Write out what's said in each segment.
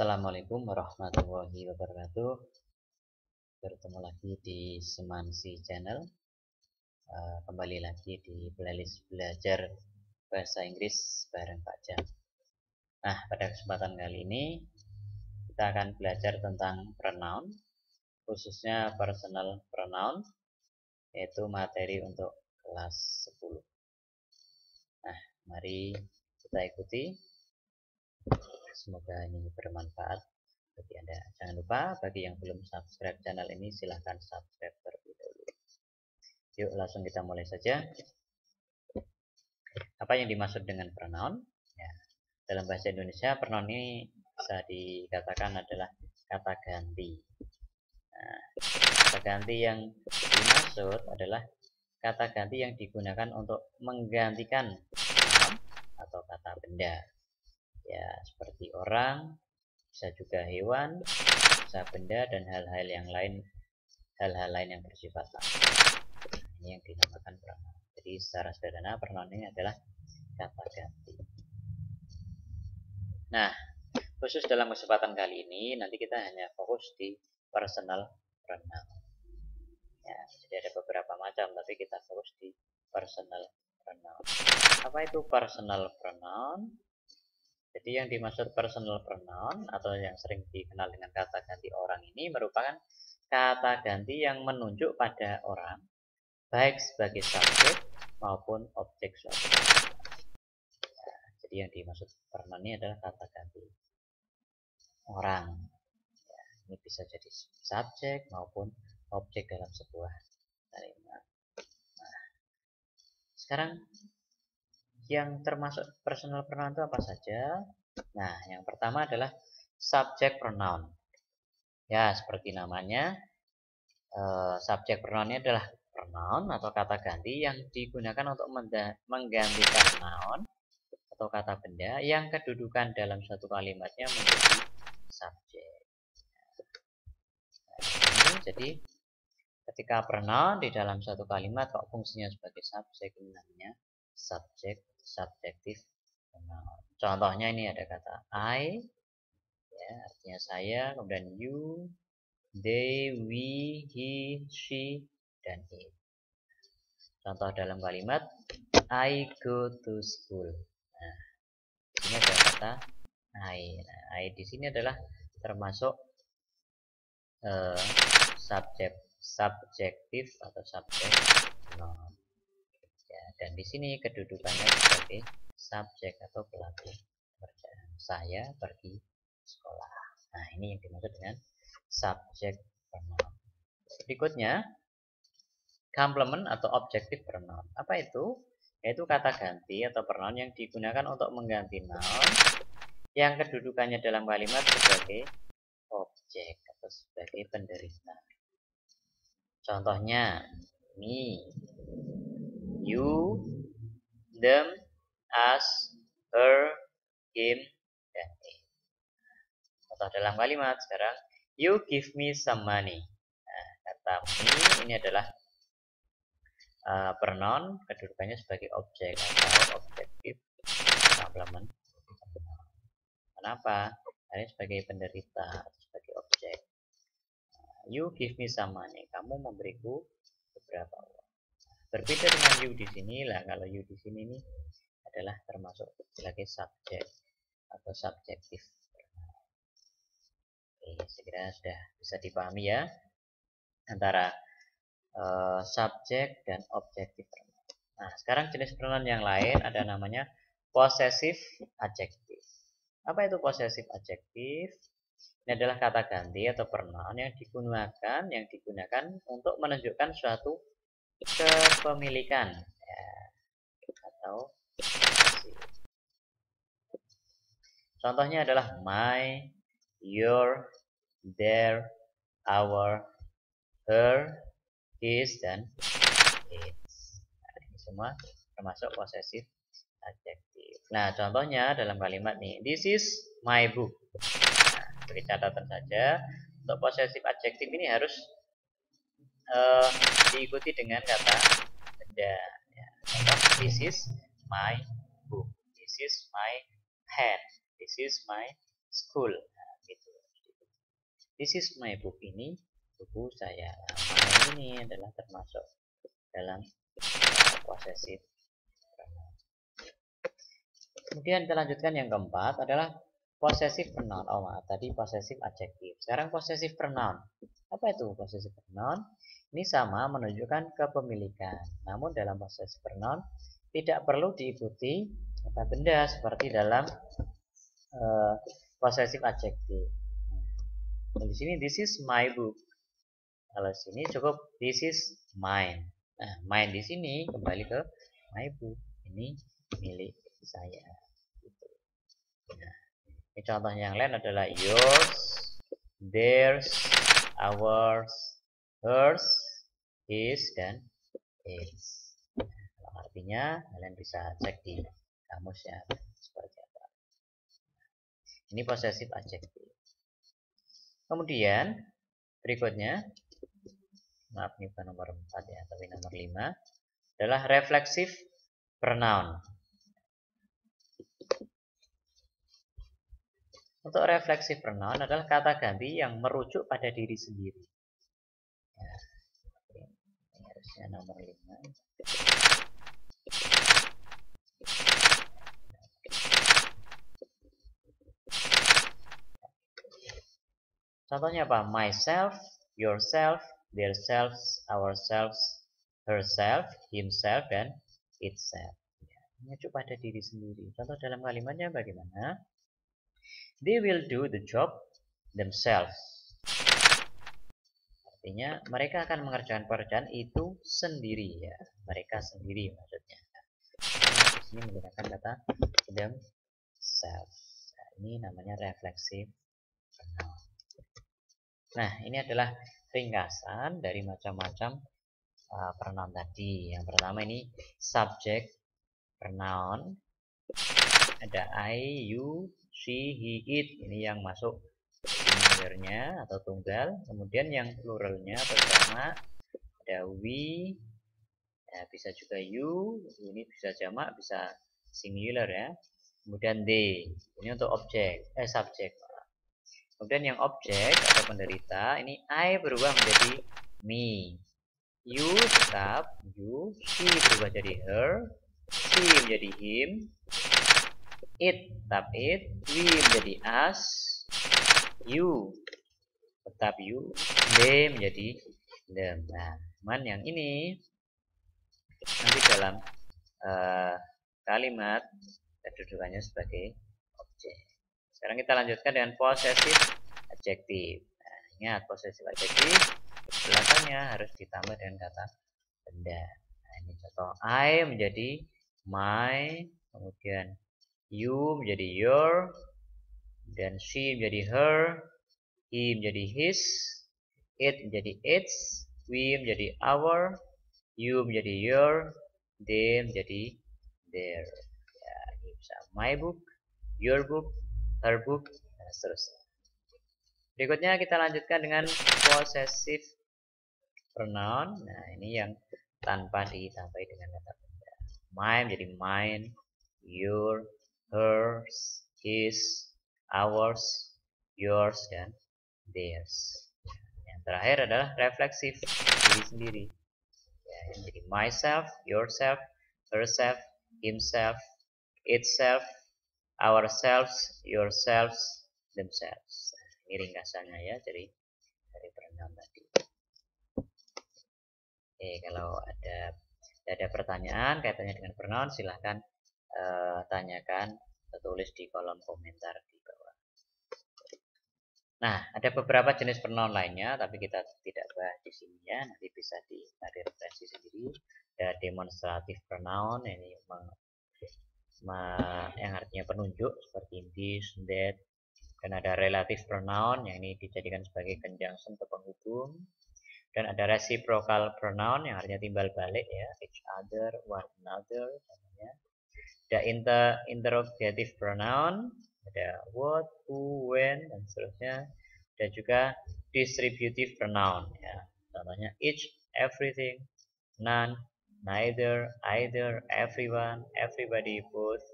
Assalamualaikum warahmatullahi wabarakatuh. Bertemu lagi di Semansi Channel. Kembali lagi di playlist belajar bahasa Inggris bareng Pak Jam. Nah, pada kesempatan kali ini kita akan belajar tentang pronoun, khususnya personal pronoun, yaitu materi untuk kelas 10. Nah, mari kita ikuti. Semoga ini bermanfaat bagi Anda. Jangan lupa bagi yang belum subscribe channel ini, silahkan subscribe terlebih dahulu. Yuk langsung kita mulai saja. Apa yang dimaksud dengan pronoun? Ya, dalam bahasa Indonesia pronoun ini bisa dikatakan adalah kata ganti. Nah, kata ganti yang dimaksud adalah kata ganti yang digunakan untuk menggantikan noun atau kata benda. Ya, seperti orang, bisa juga hewan, bisa benda, dan hal-hal lain yang bersifat langsung. Ini yang dinamakan pronoun. Jadi secara sederhana pronoun ini adalah kata ganti. Nah, khusus dalam kesempatan kali ini nanti kita hanya fokus di personal pronoun. Ya, jadi ada beberapa macam, tapi kita fokus di personal pronoun. Apa itu personal pronoun? Jadi yang dimaksud personal pronoun atau yang sering dikenal dengan kata ganti orang ini merupakan kata ganti yang menunjuk pada orang, baik sebagai subjek maupun objek suatu kata. Nah, jadi yang dimaksud pronoun ini adalah kata ganti orang. Ya, ini bisa jadi subjek maupun objek dalam sebuah kalimat. Nah, sekarang yang termasuk personal pronoun itu apa saja? Nah, yang pertama adalah subject pronoun. Ya, seperti namanya, subject pronounnya adalah pronoun atau kata ganti yang digunakan untuk menggantikan noun atau kata benda yang kedudukan dalam suatu kalimatnya menjadi subjek. Nah, jadi ketika pronoun di dalam suatu kalimat kok fungsinya sebagai subjek, ini namanya subjektif pronoun. Contohnya ini ada kata I, ya, artinya saya, kemudian you, they, we, he, she, dan it. Contoh dalam kalimat I go to school. Nah, ini ada kata I. Nah, I di sini adalah termasuk subjektif atau subjek pronoun. Ya, dan di sini kedudukannya sebagai subjek atau pelaku pekerjaan. Saya pergi sekolah. Nah, ini yang dimaksud dengan subjek pronoun. Berikutnya, complement atau objective pronoun. Apa itu? Yaitu kata ganti atau pronoun yang digunakan untuk mengganti noun yang kedudukannya dalam kalimat sebagai objek atau sebagai penderita. Contohnya, me, you, them, us, her, him, dan it. Contoh dalam kalimat sekarang, you give me some money. Nah, kata me ini adalah pronoun kedudukannya sebagai objek atau objektif complement. Kenapa? Karena sebagai penderita atau sebagai objek. You give me some money. Kamu memberiku beberapa uang. Berbeda dengan you di sini lah. Kalau you di sini ini adalah termasuk sebagai subjek atau subjektif. Oke, saya kira sudah bisa dipahami ya antara subjek dan objektif. Nah, sekarang jenis pronoun yang lain ada namanya possessive adjective. Apa itu possessive adjective? Ini adalah kata ganti atau pronoun yang digunakan untuk menunjukkan suatu kepemilikan ya, atau posisi. Contohnya adalah my, your, their, our, her, his, dan its. Nah, ini semua termasuk possessive adjective. Nah, contohnya dalam kalimat nih, this is my book. Nah, beri catatan saja, untuk possessive adjective ini harus diikuti dengan kata benda. Ya. Contoh, this is my book, this is my pen, this is my school. Nah, gitu. This is my book, ini buku saya. Nah, my ini adalah termasuk dalam possessive pronoun. Kemudian kita lanjutkan yang keempat adalah possessive pronoun. Oh maaf, tadi possessive adjective. Sekarang possessive pronoun. Apa itu possessive pronoun? Ini sama menunjukkan kepemilikan. Namun dalam possessive pronoun tidak perlu diikuti kata benda seperti dalam possessive adjective. Nah, di sini this is my book. Kalau sini cukup this is mine. Nah, mine di sini kembali ke my book. Ini milik saya. Nah, ini contoh yang lain adalah yours, theirs, ours, hers, his, dan its. Nah, artinya kalian bisa cek di kamus ya seperti apa. Ini possessive adjective. Kemudian berikutnya, maaf ini bukan nomor 4 ya, tapi nomor 5 adalah reflexive pronoun. Untuk reflexive pronoun adalah kata ganti yang merujuk pada diri sendiri. Ya, ini harusnya nomor 5. Contohnya apa? Myself, yourself, theirselves, ourselves, herself, himself, dan itself. Ya, merujuk pada diri sendiri. Contoh dalam kalimatnya bagaimana? They will do the job themselves. Artinya mereka akan mengerjakan pekerjaan itu sendiri ya. Mereka sendiri maksudnya. Nah, di sini menggunakan kata themselves. Nah, ini namanya reflexive pronoun. Nah, ini adalah ringkasan dari macam-macam pronoun tadi. Yang pertama ini subject pronoun. Ada I, you, she, he, it. Ini yang masuk singularnya atau tunggal. Kemudian yang pluralnya atau jamak ada we, ya, bisa juga you. Ini bisa jamak, bisa singular ya. Kemudian they. Ini untuk objek, subjek. Kemudian yang objek atau penderita ini I berubah menjadi me. You tetap you, she berubah jadi her, she menjadi him, it tetap it, we menjadi us, you tetap you, they menjadi them. Nah, cuman yang ini nanti dalam kalimat kedudukannya sebagai objek. Sekarang kita lanjutkan dengan possessive adjective. Nah, ingat possessive adjective belakangnya harus ditambah dengan kata benda. Nah, ini contoh I menjadi my, kemudian you menjadi your, dan she menjadi her, he menjadi his, it menjadi its, we menjadi our, you menjadi your, they menjadi their. Ya, ini bisa my book, your book, her book, dan seterusnya. Berikutnya kita lanjutkan dengan possessive pronoun. Nah, ini yang tanpa ditambahi dengan kata benda. My menjadi mine, your, hers, his, ours, yours, dan theirs. Yang terakhir adalah refleksif, diri sendiri. Ya, yang jadi myself, yourself, herself, himself, itself, ourselves, yourselves, themselves. Ini ringkasannya ya dari pronoun tadi. Oke, kalau ada pertanyaan kaitannya dengan pronoun silahkan tanyakan atau tulis di kolom komentar di bawah. Nah, ada beberapa jenis pronoun lainnya, tapi kita tidak bahas di sini ya. Nanti bisa dicari referensi sendiri. Ada demonstrative pronoun, ini yang artinya penunjuk seperti this, that. Dan ada relative pronoun, yang ini dijadikan sebagai conjunction atau penghubung. Dan ada reciprocal pronoun, yang artinya timbal balik ya, each other, one another. Ada interrogative pronoun, ada what, who, when, dan seterusnya. Dan juga distributive pronoun ya. Contohnya each, everything, none, neither, either, everyone, everybody, both,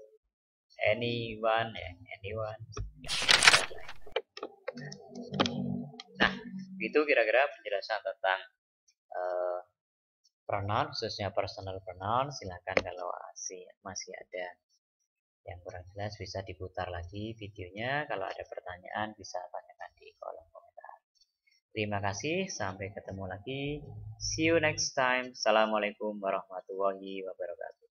anyone, anyone. Nah, Begitu kira-kira penjelasan tentang pronoun, khususnya personal pronoun. Silahkan kalau masih ada yang kurang jelas bisa diputar lagi videonya. Kalau ada pertanyaan bisa tanyakan di kolom komentar. Terima kasih, sampai ketemu lagi. See you next time. Assalamualaikum warahmatullahi wabarakatuh.